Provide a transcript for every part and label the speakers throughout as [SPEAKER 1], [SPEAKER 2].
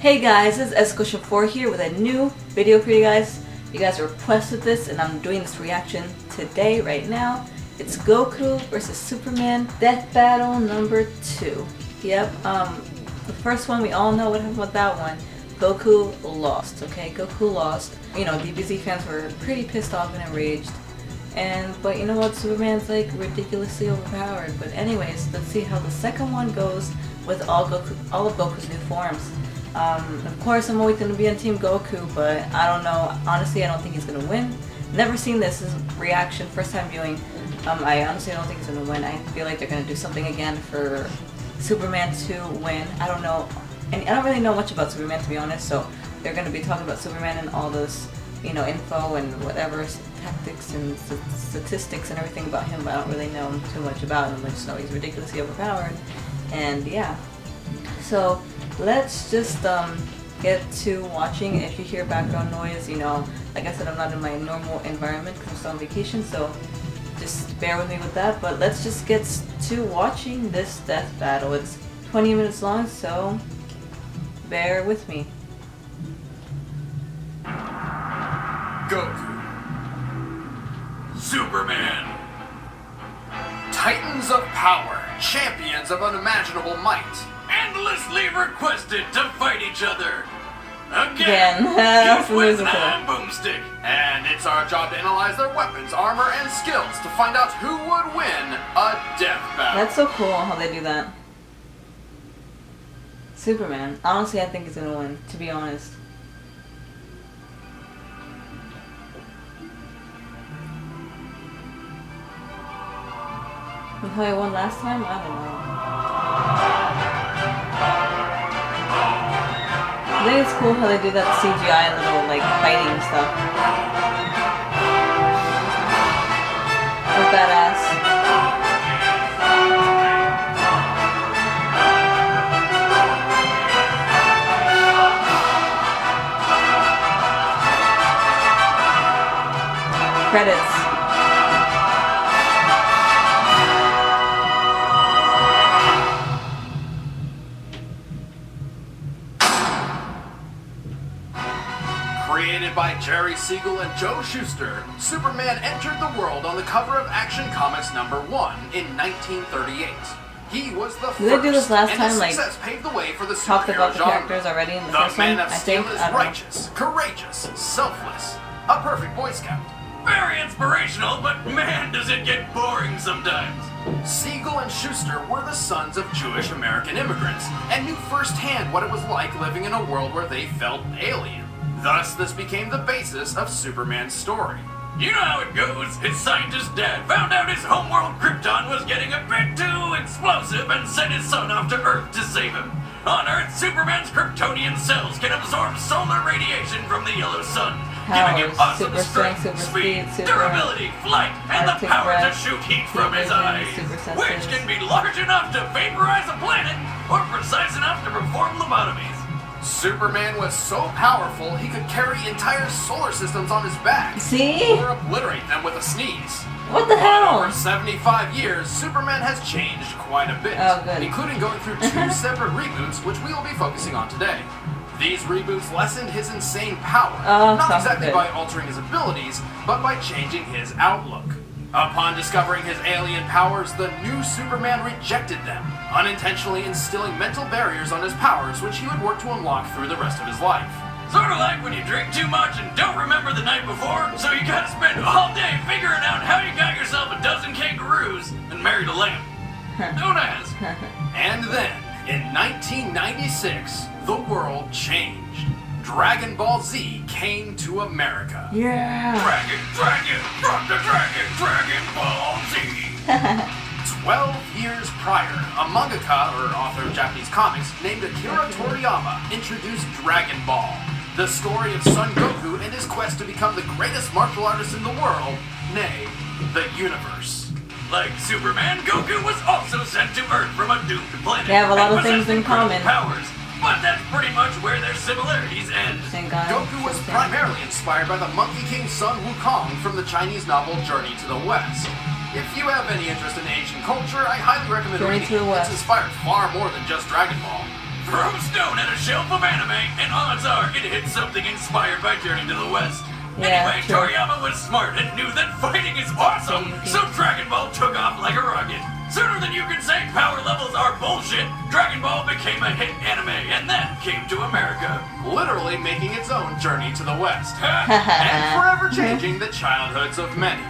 [SPEAKER 1] Hey guys, this is Escosha4 here with a new video for you guys. You guys requested this and I'm doing this reaction today, right now. It's Goku versus Superman Death Battle number 2. Yep, the first one we all know what happened with that one. Goku lost, okay? Goku lost. You know, DBZ fans were pretty pissed off and enraged. But you know what? Superman's like ridiculously overpowered. But anyways, let's see how the second one goes with all of Goku's new forms. Of course, I'm always going to be on Team Goku, but I don't know. Honestly, I don't think he's going to win. Never seen this as reaction, first time viewing. I honestly don't think he's going to win. I feel like they're going to do something again for Superman to win. I don't know. And I don't really know much about Superman, to be honest, so they're going to be talking about Superman and all this, you know, info and whatever, tactics and statistics and everything about him, but I don't really know too much about him. I just know he's ridiculously overpowered. And yeah. So let's just get to watching. If you hear background noise, you know, like I said, I'm not in my normal environment because I'm still on vacation, so just bear with me with that. But let's just get to watching this death battle. It's 20 minutes long, so bear with me.
[SPEAKER 2] Goku, Superman, Titans of power, champions of unimaginable might, endlessly requested to fight each other. Again, with an iron boomstick. And it's our job to analyze their weapons, armor, and skills to find out who would win a death battle.
[SPEAKER 1] That's so cool how they do that. Superman. Honestly, I think he's gonna win, to be honest. With how he won last time? I don't know. I think it's cool how they do that CGI little, like, fighting stuff. That's badass. Credits.
[SPEAKER 2] Created by Jerry Siegel and Joe Shuster, Superman entered the world on the cover of Action Comics number 1 in 1938. He was the first,
[SPEAKER 1] did they do this last
[SPEAKER 2] and
[SPEAKER 1] time,
[SPEAKER 2] his
[SPEAKER 1] like,
[SPEAKER 2] success paved the way for the
[SPEAKER 1] talked
[SPEAKER 2] superhero
[SPEAKER 1] about the
[SPEAKER 2] genre.
[SPEAKER 1] characters already in the
[SPEAKER 2] The
[SPEAKER 1] first one?
[SPEAKER 2] Man of
[SPEAKER 1] I
[SPEAKER 2] Steel
[SPEAKER 1] think.
[SPEAKER 2] is
[SPEAKER 1] I don't know.
[SPEAKER 2] righteous, courageous, selfless, a perfect Boy Scout. Very inspirational, but man, does it get boring sometimes. Siegel and Shuster were the sons of Jewish American immigrants and knew firsthand what it was like living in a world where they felt alien. Thus, this became the basis of Superman's story. You know how it goes. His scientist dad found out his homeworld Krypton was getting a bit too explosive and sent his son off to Earth to save him. On Earth, Superman's Kryptonian cells can absorb solar radiation from the yellow sun, giving him awesome strength, speed, durability, flight, and the power to shoot heat from his eyes, which can be large enough to vaporize a planet or precise enough to perform lobotomies. Superman was so powerful he could carry entire solar systems on his back.
[SPEAKER 1] See?
[SPEAKER 2] Or obliterate them with a sneeze.
[SPEAKER 1] What the hell?
[SPEAKER 2] Over 75 years, Superman has changed quite a bit, including going through 2 separate reboots, which we will be focusing on today. These reboots lessened his insane power, not exactly by altering his abilities, but by changing his outlook. Upon discovering his alien powers, the new Superman rejected them, unintentionally instilling mental barriers on his powers, which he would work to unlock through the rest of his life. Sort of like when you drink too much and don't remember the night before, so you gotta spend all day figuring out how you got yourself a dozen kangaroos and married a lamb. Don't ask. And then, in 1996, the world changed. Dragon Ball Z came to America.
[SPEAKER 1] Yeah.
[SPEAKER 2] Dragon, from the Dragon Ball Z. 12 years prior, a mangaka, or author of Japanese comics, named Akira Toriyama introduced Dragon Ball, the story of Son Goku and his quest to become the greatest martial artist in the world, nay, the universe. Like Superman, Goku was also sent to Earth from a doomed planet.
[SPEAKER 1] They have a lot of things in common.
[SPEAKER 2] Powers, but that's pretty much where their similarities end. Goku was primarily inspired by the Monkey King Sun Wukong from the Chinese novel Journey to the West. If you have any interest in Asian culture, I highly recommend reading it. It's inspired far more than just Dragon Ball. Throw stone at a shelf of anime, and odds are it hit something inspired by Journey to the West.
[SPEAKER 1] Yeah,
[SPEAKER 2] Anyway,
[SPEAKER 1] sure.
[SPEAKER 2] Toriyama was smart and knew that fighting is awesome, so Dragon Ball took off like a rocket. Sooner than you can say power levels are bullshit, Dragon Ball became a hit anime and then came to America, literally making its own journey to the West, and forever changing the childhoods of many.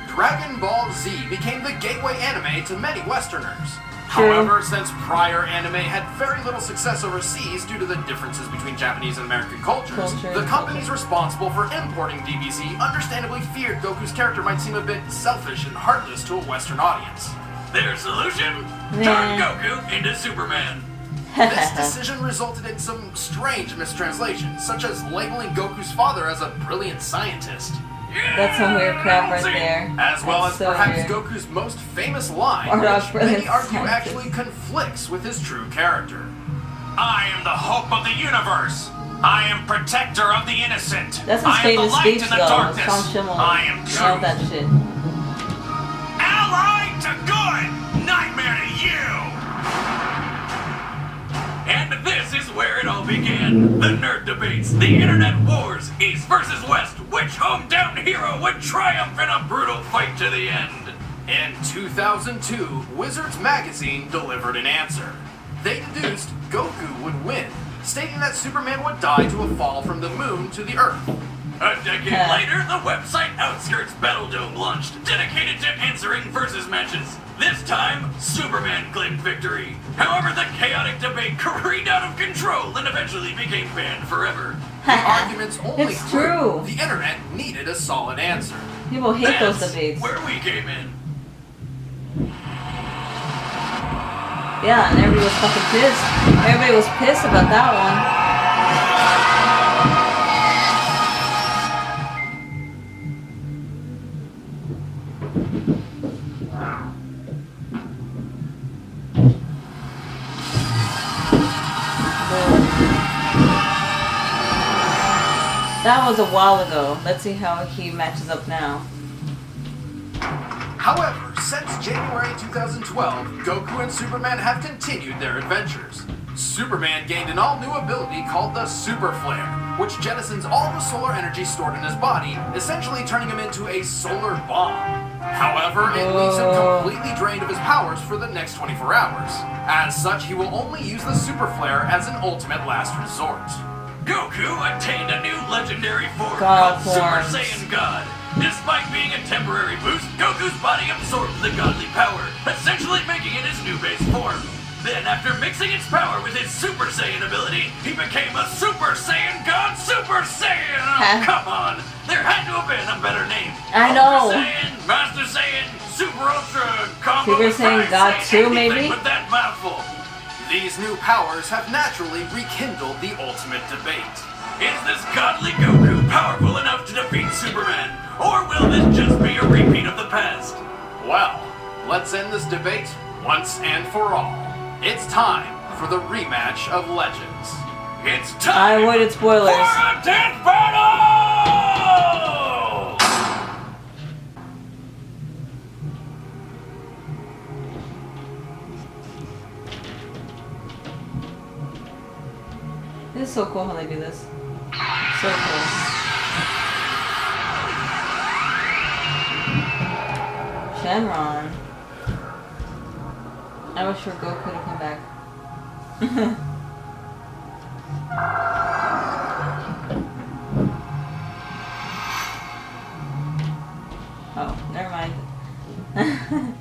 [SPEAKER 2] Dragon Ball Z became the gateway anime to many Westerners.
[SPEAKER 1] True.
[SPEAKER 2] However, since prior anime had very little success overseas due to the differences between Japanese and American cultures, the companies responsible for importing DBZ understandably feared Goku's character might seem a bit selfish and heartless to a Western audience. Their solution? Turn Goku into Superman. This decision resulted in some strange mistranslations, such as labeling Goku's father as a brilliant scientist.
[SPEAKER 1] That's some weird crap right there.
[SPEAKER 2] As well
[SPEAKER 1] That's
[SPEAKER 2] as
[SPEAKER 1] so
[SPEAKER 2] perhaps
[SPEAKER 1] weird.
[SPEAKER 2] Goku's most famous line,
[SPEAKER 1] Or not
[SPEAKER 2] which
[SPEAKER 1] brilliant
[SPEAKER 2] many argue
[SPEAKER 1] scientist.
[SPEAKER 2] actually conflicts with his true character. I am the hope of the universe. I am protector of the innocent.
[SPEAKER 1] That's his
[SPEAKER 2] I am the
[SPEAKER 1] famous
[SPEAKER 2] light
[SPEAKER 1] speech
[SPEAKER 2] in the
[SPEAKER 1] though.
[SPEAKER 2] darkness.
[SPEAKER 1] Tom Schimmel.
[SPEAKER 2] I am
[SPEAKER 1] All
[SPEAKER 2] truth.
[SPEAKER 1] that shit.
[SPEAKER 2] Ally to good, nightmare to you. And this is where it all began. The nerd debates, the internet wars, East versus West. Which hometown hero would triumph in a brutal fight to the end? In 2002, Wizards Magazine delivered an answer. They deduced Goku would win, stating that Superman would die to a fall from the moon to the Earth. A decade later, the website Outskirts Battle Dome launched, dedicated to answering versus matches. This time, Superman claimed victory. However, the chaotic debate careened out of control and eventually became banned forever. The arguments only
[SPEAKER 1] It's
[SPEAKER 2] grew.
[SPEAKER 1] true.
[SPEAKER 2] The internet needed a solid answer.
[SPEAKER 1] People hate those
[SPEAKER 2] That's
[SPEAKER 1] debates.
[SPEAKER 2] where we came in.
[SPEAKER 1] Yeah, and everybody was fucking pissed. Everybody was pissed about that one. That was a while ago. Let's see how he matches up now.
[SPEAKER 2] However, since January 2012, Goku and Superman have continued their adventures. Superman gained an all-new ability called the Super Flare, which jettisons all the solar energy stored in his body, essentially turning him into a solar bomb. However, it leaves him completely drained of his powers for the next 24 hours. As such, he will only use the Super Flare as an ultimate last resort. Goku attained a new legendary form
[SPEAKER 1] God
[SPEAKER 2] called Super
[SPEAKER 1] forms.
[SPEAKER 2] Saiyan God. Despite being a temporary boost, Goku's body absorbs the godly power, essentially making it his new base form. Then, after mixing its power with his Super Saiyan ability, he became a Super Saiyan God Super Saiyan! Oh, come on! There had to have been a better name.
[SPEAKER 1] I know.
[SPEAKER 2] Ultra Saiyan, Master Saiyan, Super Ultra, Combo
[SPEAKER 1] Super Saiyan God 2, maybe?
[SPEAKER 2] With that mouthful. These new powers have naturally rekindled the ultimate debate. Is this godly Goku powerful enough to defeat Superman? Or will this just be a repeat of the past? Well, let's end this debate once and for all. It's time for the rematch of Legends. It's
[SPEAKER 1] I
[SPEAKER 2] time
[SPEAKER 1] avoided spoilers.
[SPEAKER 2] for a death battle!
[SPEAKER 1] This is so cool how they do this. So cool. Shenron. I wish for Goku to come back. Oh, never mind. I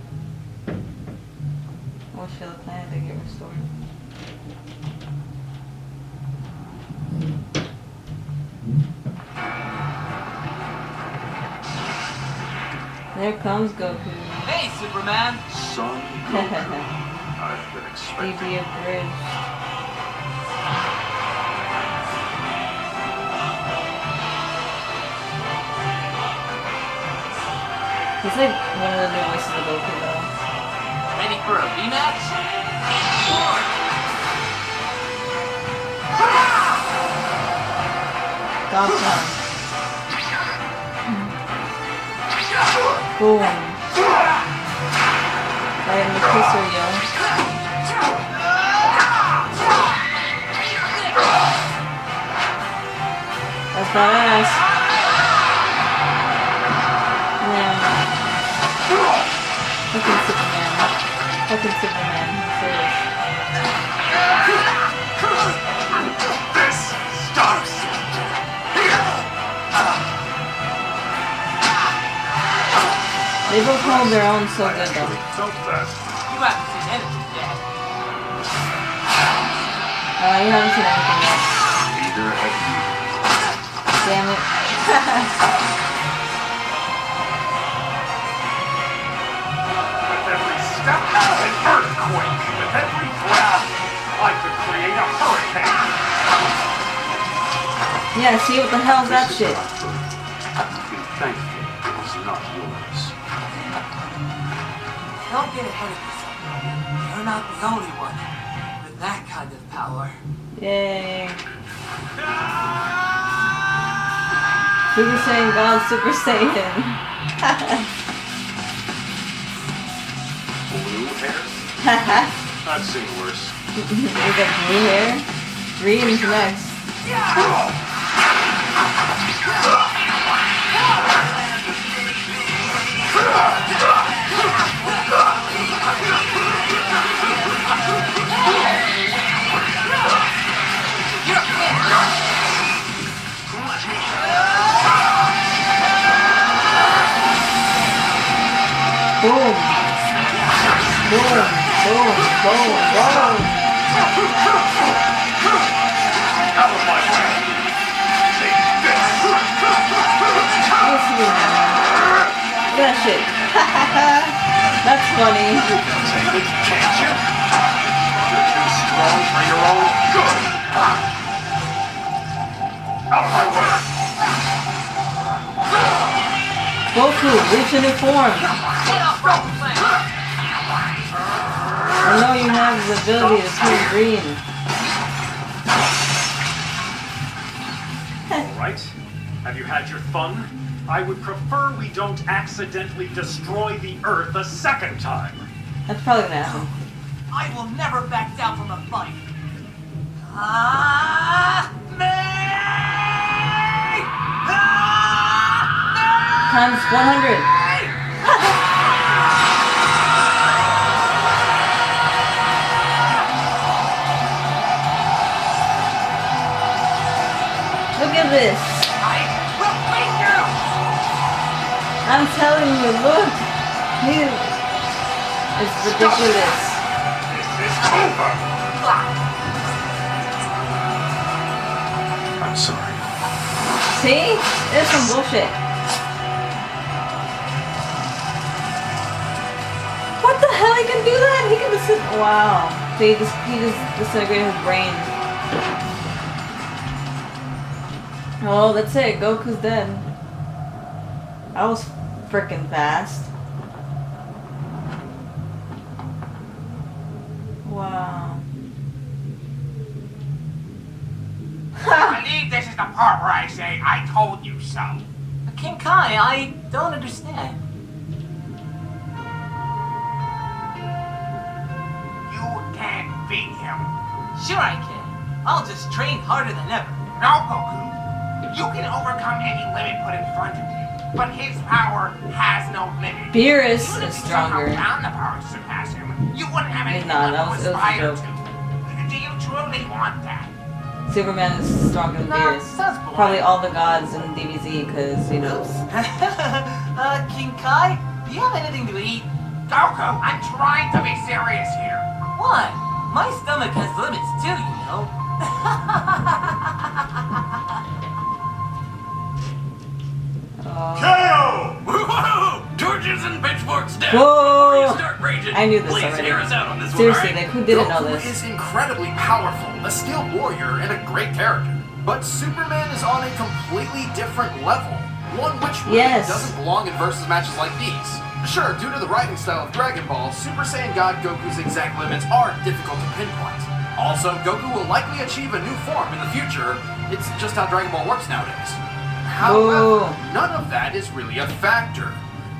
[SPEAKER 1] wish for the planet to get restored. There comes Goku.
[SPEAKER 3] Hey, Superman!
[SPEAKER 4] Son, Goku, I've been expecting.
[SPEAKER 1] BB abridged. He's like one of the new voices of Goku though.
[SPEAKER 3] Ready for a rematch?
[SPEAKER 1] Gotcha. Boom. Right in the kisser, yo. that ass. Yeah. Fucking Superman. Fucking Superman. I'm serious.
[SPEAKER 2] This stops.
[SPEAKER 1] They both hold their own so good though.
[SPEAKER 4] Felt that.
[SPEAKER 3] You haven't seen anything yet.
[SPEAKER 1] You haven't seen anything yet.
[SPEAKER 4] Neither have you.
[SPEAKER 1] Damn it.
[SPEAKER 4] With every step, an earthquake. With every breath, I could create a hurricane.
[SPEAKER 1] Yeah, see what the hell's that
[SPEAKER 4] This is
[SPEAKER 1] shit?
[SPEAKER 4] what I've heard. Be thankful it was not yours.
[SPEAKER 3] Don't get ahead of yourself. You're not the only one with that kind of power.
[SPEAKER 1] Yay. Super Saiyan God, Super Saiyan.
[SPEAKER 4] Blue hair? I've seen worse.
[SPEAKER 1] You got blue hair? Green's next. Boom. Boom. Boom. Boom. Boom.
[SPEAKER 4] Out of my way. Take this.
[SPEAKER 1] Yes, you are. Look at that shit. That's funny.
[SPEAKER 4] Take it, can't you? You're too strong for your own good. Out of my way.
[SPEAKER 1] Goku, reach a new form.
[SPEAKER 3] Get off Goku Planet!
[SPEAKER 1] I know you have the ability to turn green.
[SPEAKER 5] All right. Have you had your fun? I would prefer we don't accidentally destroy the Earth a second time.
[SPEAKER 1] That's probably gonna happen.
[SPEAKER 3] I will never back down from a fight. Ah! Me! Ah!
[SPEAKER 1] Times 100. Look at this.
[SPEAKER 3] I will beat you!
[SPEAKER 1] I'm telling you, look. It's ridiculous.
[SPEAKER 4] This is over. I'm sorry.
[SPEAKER 1] See? It's some bullshit. What the hell? He can do that? He can just... Wow. So he just disintegrated his brain. Oh, that's it. Goku's dead. That was freaking fast. Wow.
[SPEAKER 6] I believe this is the part where I say, I told you so.
[SPEAKER 3] King Kai, I don't understand.
[SPEAKER 6] You can't beat him.
[SPEAKER 3] Sure I can. I'll just train harder than ever.
[SPEAKER 6] No, Goku. You can overcome any limit put in front of you, but his power has no limit.
[SPEAKER 1] Beerus
[SPEAKER 6] Even
[SPEAKER 1] is
[SPEAKER 6] if you somehow
[SPEAKER 1] stronger.
[SPEAKER 6] found the power to surpass him, you wouldn't have
[SPEAKER 1] He's
[SPEAKER 6] anything
[SPEAKER 1] not.
[SPEAKER 6] left
[SPEAKER 1] That was
[SPEAKER 6] to
[SPEAKER 1] a
[SPEAKER 6] aspire
[SPEAKER 1] joke.
[SPEAKER 6] to. Do you truly want that?
[SPEAKER 1] Superman is stronger than
[SPEAKER 3] No,
[SPEAKER 1] Beerus.
[SPEAKER 3] sounds boring.
[SPEAKER 1] Probably all the gods in DBZ, because, you know.
[SPEAKER 3] King Kai, do you have anything to eat?
[SPEAKER 6] Goku, I'm trying to be serious here.
[SPEAKER 3] What? My stomach has limits too, you know.
[SPEAKER 2] KO! Woo-hoo! Torches and pitchforks down!
[SPEAKER 1] Whoa!
[SPEAKER 2] Before you start raging,
[SPEAKER 1] I knew this
[SPEAKER 2] please
[SPEAKER 1] already.
[SPEAKER 2] hear us out on this
[SPEAKER 1] Seriously,
[SPEAKER 2] one,
[SPEAKER 1] like,
[SPEAKER 2] alright?
[SPEAKER 1] who didn't know
[SPEAKER 2] Goku
[SPEAKER 1] this?
[SPEAKER 2] is incredibly powerful, a skilled warrior, and a great character. But Superman is on a completely different level. One which really
[SPEAKER 1] Yes.
[SPEAKER 2] doesn't belong in versus matches like these. Sure, due to the writing style of Dragon Ball, Super Saiyan God Goku's exact limits are difficult to pinpoint. Also, Goku will likely achieve a new form in the future. It's just how Dragon Ball works nowadays. However,
[SPEAKER 1] Whoa.
[SPEAKER 2] none of that is really a factor.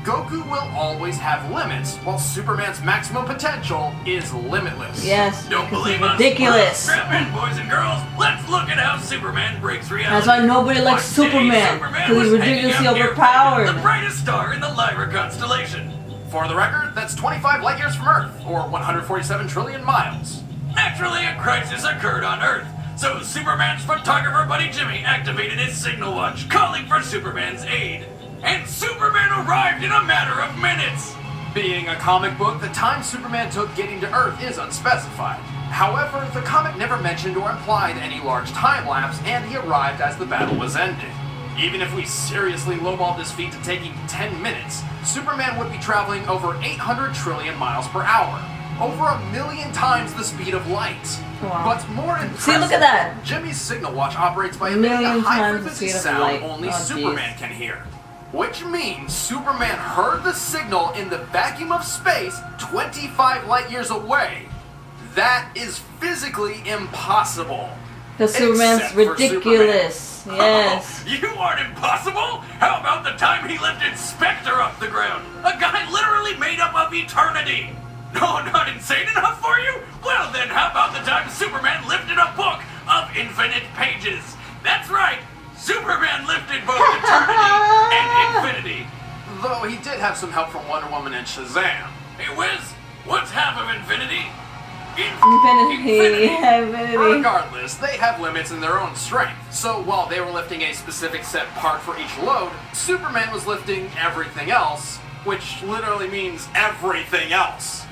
[SPEAKER 2] Goku will always have limits, while Superman's maximum potential is limitless.
[SPEAKER 1] Yes,
[SPEAKER 2] Don't
[SPEAKER 1] because
[SPEAKER 2] believe
[SPEAKER 1] he's
[SPEAKER 2] us?
[SPEAKER 1] ridiculous.
[SPEAKER 2] Well, strap in, boys and girls. Let's look at how Superman breaks reality.
[SPEAKER 1] That's why nobody likes
[SPEAKER 2] One day,
[SPEAKER 1] Superman, because he's
[SPEAKER 2] was hanging
[SPEAKER 1] ridiculously
[SPEAKER 2] out near
[SPEAKER 1] overpowered.
[SPEAKER 2] the brightest star in the Lyra constellation. For the record, that's 25 light years from Earth, or 147 trillion miles. Naturally, a crisis occurred on Earth, so Superman's photographer buddy Jimmy activated his signal watch, calling for Superman's aid. And Superman arrived in a matter of minutes! Being a comic book, the time Superman took getting to Earth is unspecified. However, the comic never mentioned or implied any large time lapse, and he arrived as the battle was ending. Even if we seriously lowballed this feat to taking 10 minutes, Superman would be traveling over 800 trillion miles per hour. Over 1 million times the speed of light.
[SPEAKER 1] Wow.
[SPEAKER 2] But more impressive,
[SPEAKER 1] See, look at that.
[SPEAKER 2] Jimmy's signal watch operates by
[SPEAKER 1] 1
[SPEAKER 2] emitting
[SPEAKER 1] million
[SPEAKER 2] a high
[SPEAKER 1] times the
[SPEAKER 2] frequency
[SPEAKER 1] speed of
[SPEAKER 2] sound
[SPEAKER 1] light.
[SPEAKER 2] only
[SPEAKER 1] Oh,
[SPEAKER 2] Superman
[SPEAKER 1] geez.
[SPEAKER 2] can hear. Which means Superman heard the signal in the vacuum of space 25 light years away. That is physically impossible.
[SPEAKER 1] Because Superman's
[SPEAKER 2] Except for
[SPEAKER 1] ridiculous.
[SPEAKER 2] Superman.
[SPEAKER 1] Yes.
[SPEAKER 2] Oh, you aren't impossible? How about the time he lifted Spectre off the ground? A guy literally made up of eternity. No, not insane enough for you? Well then, how about the time Superman lifted a book of infinite pages? That's right, Superman lifted both eternity and infinity. Though he did have some help from Wonder Woman and Shazam. Hey Wiz, what's half of infinity?
[SPEAKER 1] Infinity. Infinity.
[SPEAKER 2] Regardless, they have limits in their own strength. So while they were lifting a specific set part for each load, Superman was lifting everything else, which literally means everything else.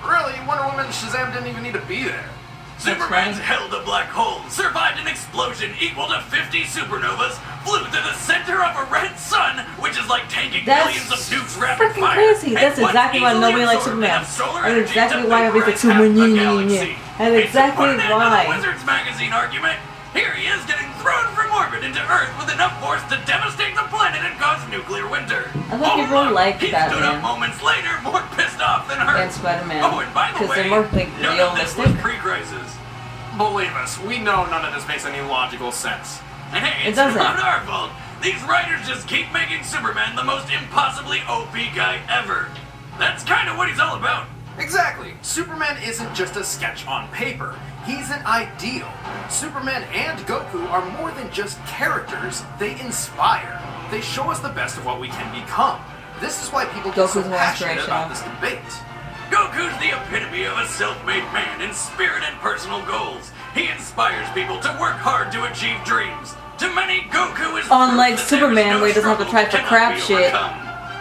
[SPEAKER 2] Really, Wonder Woman and Shazam didn't even need to be there. Superman's held a black hole, survived an explosion equal to 50 supernovas, flew to the center of a red sun, which is like tanking millions of nukes rapid
[SPEAKER 1] freaking
[SPEAKER 2] fire.
[SPEAKER 1] crazy.
[SPEAKER 2] and
[SPEAKER 1] That's
[SPEAKER 2] was
[SPEAKER 1] exactly why
[SPEAKER 2] easily
[SPEAKER 1] nobody likes
[SPEAKER 2] absorbed
[SPEAKER 1] Superman.
[SPEAKER 2] enough solar
[SPEAKER 1] That's
[SPEAKER 2] energy
[SPEAKER 1] exactly
[SPEAKER 2] to
[SPEAKER 1] why everybody's like
[SPEAKER 2] vaporize half
[SPEAKER 1] Superman.
[SPEAKER 2] a galaxy.
[SPEAKER 1] That's
[SPEAKER 2] And to
[SPEAKER 1] exactly
[SPEAKER 2] put an end to
[SPEAKER 1] why.
[SPEAKER 2] the Wizards magazine argument, here he is getting thrown from orbit into Earth with enough force to devastate the planet and cause nuclear winter.
[SPEAKER 1] I thought people liked
[SPEAKER 2] he stood up
[SPEAKER 1] Batman
[SPEAKER 2] moments later, more pissed off than hurt.
[SPEAKER 1] and Spider-Man.
[SPEAKER 2] Oh, and by the
[SPEAKER 1] Because
[SPEAKER 2] way,
[SPEAKER 1] they're more like
[SPEAKER 2] none of this was
[SPEAKER 1] realistic.
[SPEAKER 2] pre-crisis. Believe us, we know none of this makes any logical sense. And hey,
[SPEAKER 1] It
[SPEAKER 2] it's
[SPEAKER 1] doesn't.
[SPEAKER 2] not our fault. These writers just keep making Superman the most impossibly OP guy ever. That's kind of what he's all about. Exactly. Superman isn't just a sketch on paper. He's an ideal. Superman and Goku are more than just characters. They inspire. They show us the best of what we can become. This is why people get so
[SPEAKER 1] Goku's more
[SPEAKER 2] passionate about
[SPEAKER 1] inspirational.
[SPEAKER 2] this debate. Goku's the epitome of a self-made man in spirit and personal goals. He inspires people to work hard to achieve dreams. To many, Goku is
[SPEAKER 1] Unlike
[SPEAKER 2] proof that there is
[SPEAKER 1] Superman,
[SPEAKER 2] no
[SPEAKER 1] where he doesn't have to try
[SPEAKER 2] struggle
[SPEAKER 1] for crap
[SPEAKER 2] cannot be
[SPEAKER 1] shit.
[SPEAKER 2] overcome.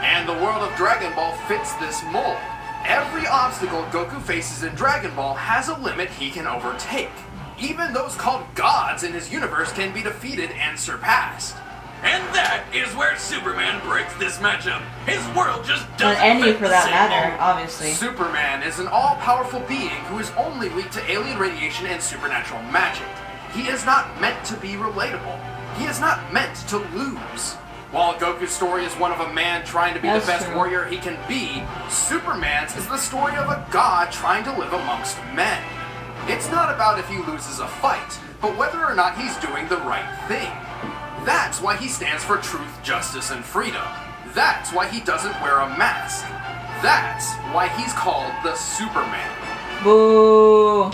[SPEAKER 2] And the world of Dragon Ball fits this mold. Every obstacle Goku faces in Dragon Ball has a limit he can overtake. Even those called gods in his universe can be defeated and surpassed. And that is where Superman breaks this matchup. His world just
[SPEAKER 1] Or
[SPEAKER 2] doesn't
[SPEAKER 1] any
[SPEAKER 2] fit
[SPEAKER 1] for
[SPEAKER 2] the
[SPEAKER 1] that
[SPEAKER 2] same
[SPEAKER 1] matter,
[SPEAKER 2] mold.
[SPEAKER 1] obviously.
[SPEAKER 2] Superman is an all-powerful being who is only weak to alien radiation and supernatural magic. He is not meant to be relatable. He is not meant to lose. While Goku's story is one of a man trying to be
[SPEAKER 1] That's
[SPEAKER 2] the best
[SPEAKER 1] true.
[SPEAKER 2] warrior he can be, Superman's is the story of a god trying to live amongst men. It's not about if he loses a fight, but whether or not he's doing the right thing. That's why he stands for truth, justice, and freedom. That's why he doesn't wear a mask. That's why he's called the Superman.
[SPEAKER 1] Boo.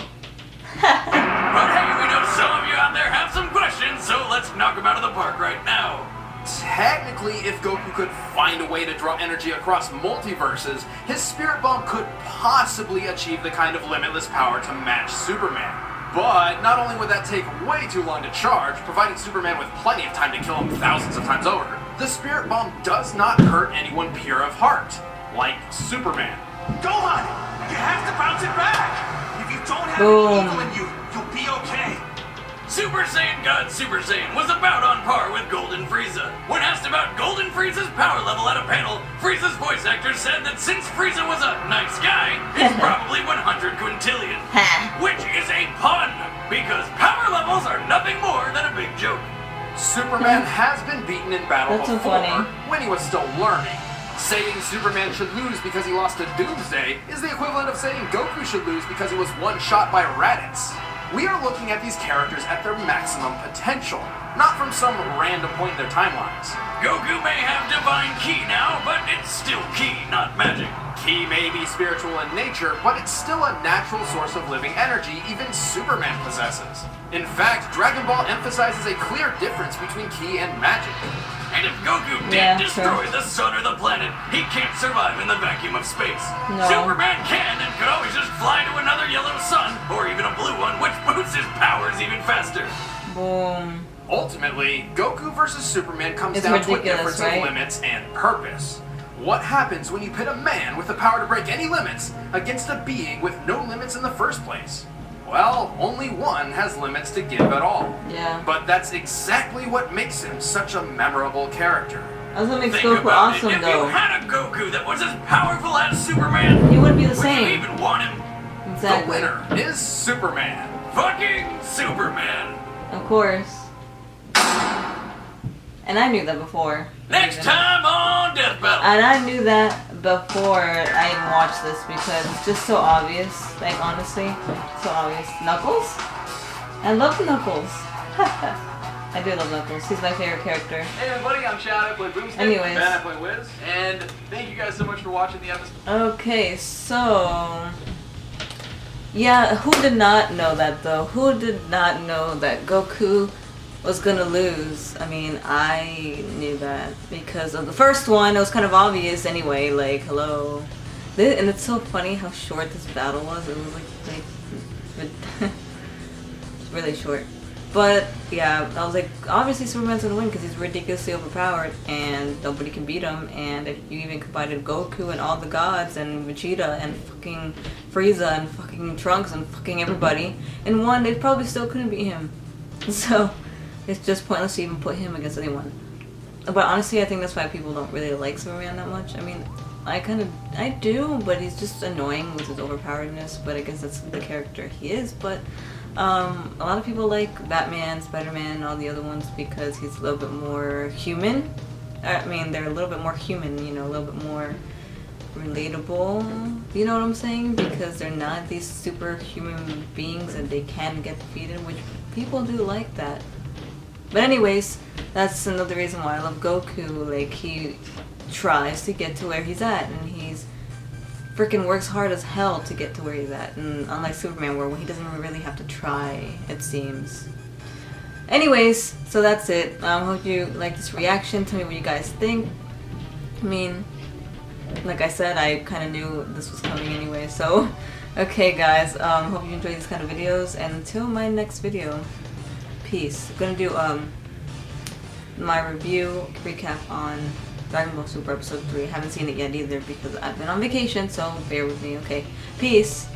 [SPEAKER 2] But hey, we know some of you out there have some questions, so let's knock them out of the park right now. Technically, if Goku could find a way to draw energy across multiverses, his Spirit Bomb could possibly achieve the kind of limitless power to match Superman. But not only would that take way too long to charge, providing Superman with plenty of time to kill him thousands of times over, the Spirit Bomb does not hurt anyone pure of heart, like Superman.
[SPEAKER 4] Gohan, you have to bounce it back. If you don't have
[SPEAKER 1] Boom.
[SPEAKER 4] any evil in you, you'll be okay.
[SPEAKER 2] Super Saiyan God Super Saiyan was about on par with Golden Frieza. When asked about Golden Frieza's power level at a panel, Frieza's voice actor said that since Frieza was a nice guy, it's probably 100 quintillion. Which is a pun, because power levels are nothing more than a big joke. Superman has been beaten in battle
[SPEAKER 1] That's so
[SPEAKER 2] before,
[SPEAKER 1] funny.
[SPEAKER 2] when he was still learning. Saying Superman should lose because he lost to Doomsday is the equivalent of saying Goku should lose because he was one shot by Raditz. We are looking at these characters at their maximum potential, not from some random point in their timelines.
[SPEAKER 7] Goku may have divine ki now, but it's still ki, not magic.
[SPEAKER 2] Ki may be spiritual in nature, but it's still a natural source of living energy even Superman possesses. In fact, Dragon Ball emphasizes a clear difference between ki and magic.
[SPEAKER 7] And if Goku did destroy the sun or the planet, he can't survive in the vacuum of space.
[SPEAKER 1] No.
[SPEAKER 7] Superman can and could always just fly to another yellow sun, or even a blue one, which boosts his powers even faster.
[SPEAKER 1] Boom.
[SPEAKER 2] Ultimately, Goku versus Superman comes
[SPEAKER 1] It's
[SPEAKER 2] down to a
[SPEAKER 1] ridiculous,
[SPEAKER 2] difference
[SPEAKER 1] right?
[SPEAKER 2] of limits and purpose. What happens when you pit a man with the power to break any limits against a being with no limits in the first place? Well, only one has limits to give at all.
[SPEAKER 1] Yeah.
[SPEAKER 2] But that's exactly what makes him such a memorable character.
[SPEAKER 1] That's what makes
[SPEAKER 7] Think
[SPEAKER 1] Goku
[SPEAKER 7] about
[SPEAKER 1] awesome,
[SPEAKER 7] it. If
[SPEAKER 1] though.
[SPEAKER 7] you had a Goku that was as powerful as Superman,
[SPEAKER 1] He wouldn't be the
[SPEAKER 7] would you
[SPEAKER 1] same.
[SPEAKER 7] even want him?
[SPEAKER 1] Exactly.
[SPEAKER 2] The winner is Superman.
[SPEAKER 7] Fucking Superman.
[SPEAKER 1] Of course. And I knew that before.
[SPEAKER 7] Next time on Death Battle.
[SPEAKER 1] And I knew that before I even watched this because it's just so obvious. Like, honestly, so obvious. Knuckles? I love Knuckles. I do love Knuckles. He's my favorite character.
[SPEAKER 8] Hey everybody, I'm Chad, I play Boomstick.
[SPEAKER 1] Anyways.
[SPEAKER 8] Ben, I play Wiz. And thank you guys so much for watching the episode.
[SPEAKER 1] Okay, so... Yeah, who did not know that, though? Who did not know that Goku was gonna lose? I mean, I knew that because of the first one. It was kind of obvious anyway, like, hello. And it's so funny how short this battle was. It was like it's really short. But yeah, I was like, obviously Superman's gonna win because he's ridiculously overpowered and nobody can beat him. And if you even combined Goku and all the gods and Vegeta and fucking Frieza and fucking Trunks and fucking everybody in one, they probably still couldn't beat him. So it's just pointless to even put him against anyone. But honestly, I think that's why people don't really like Superman that much. I mean, I do, but he's just annoying with his overpoweredness. But I guess that's the character he is. But a lot of people like Batman, Spider-Man, and all the other ones because he's a little bit more human. I mean, they're a little bit more human, you know, a little bit more relatable. You know what I'm saying? Because they're not these superhuman beings and they can get defeated, which people do like that. But anyways, that's another reason why I love Goku. Like, he tries to get to where he's at, and he's freaking works hard as hell to get to where he's at. And unlike Superman, where he doesn't really have to try, it seems. Anyways, so that's it. Hope you like this reaction. Tell me what you guys think. I mean, like I said, I kind of knew this was coming anyway. So, okay, guys. Hope you enjoy these kind of videos. And until my next video, peace. I'm gonna do my review recap on Dragon Ball Super Episode 3. I haven't seen it yet either because I've been on vacation, so bear with me, okay? Peace.